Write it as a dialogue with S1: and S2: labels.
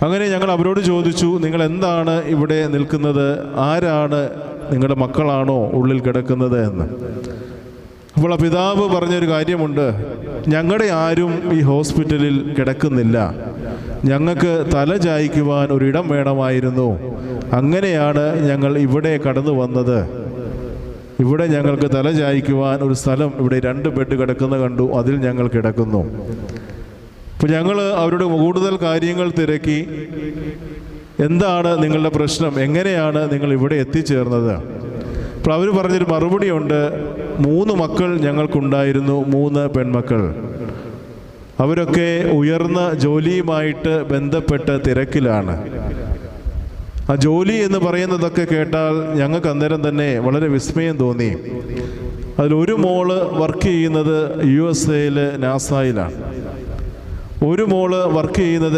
S1: അങ്ങനെ ഞങ്ങൾ അവരോട് ചോദിച്ചു, നിങ്ങൾ എന്താണ് ഇവിടെ നിൽക്കുന്നത്? ആരാണ്? നിങ്ങളുടെ മക്കളാണോ ഉള്ളിൽ കിടക്കുന്നത് എന്ന്. അപ്പോൾ ആ പിതാവ് പറഞ്ഞൊരു കാര്യമുണ്ട്, ഞങ്ങളുടെ ആരും ഈ ഹോസ്പിറ്റലിൽ കിടക്കുന്നില്ല, ഞങ്ങൾക്ക് തല ചായ്ക്കുവാൻ ഒരിടം വേണമായിരുന്നു, അങ്ങനെയാണ് ഞങ്ങൾ ഇവിടെ കടന്നു വന്നത്. ഇവിടെ ഞങ്ങൾക്ക് തല ചായ്ക്കുവാൻ ഒരു സ്ഥലം, ഇവിടെ 2 ബെഡ് കിടക്കുന്ന കണ്ടു, അതിൽ ഞങ്ങൾ കിടക്കുന്നു. അപ്പോൾ ഞങ്ങൾ അവരുടെ കൂടുതൽ കാര്യങ്ങൾ തിരക്കി. എന്താണ് നിങ്ങളുടെ പ്രശ്നം? എങ്ങനെയാണ് നിങ്ങൾ ഇവിടെ എത്തിച്ചേർന്നത്? അപ്പോൾ അവർ പറഞ്ഞൊരു മറുപടിയുണ്ട്, 3 മക്കൾ ഞങ്ങൾക്കുണ്ടായിരുന്നു, 3 പെൺമക്കൾ. അവരൊക്കെ ഉയർന്ന ജോലിയുമായിട്ട് ബന്ധപ്പെട്ട് തിരക്കിലാണ്. ആ ജോലി എന്ന് പറയുന്നതൊക്കെ കേട്ടാൽ ഞങ്ങൾക്ക് അന്നേരം തന്നെ വളരെ വിസ്മയം തോന്നി. അതിലൊരു മോള് വർക്ക് ചെയ്യുന്നത് USA നാസായിലാണ്, ഒരു മോള് വർക്ക് ചെയ്യുന്നത്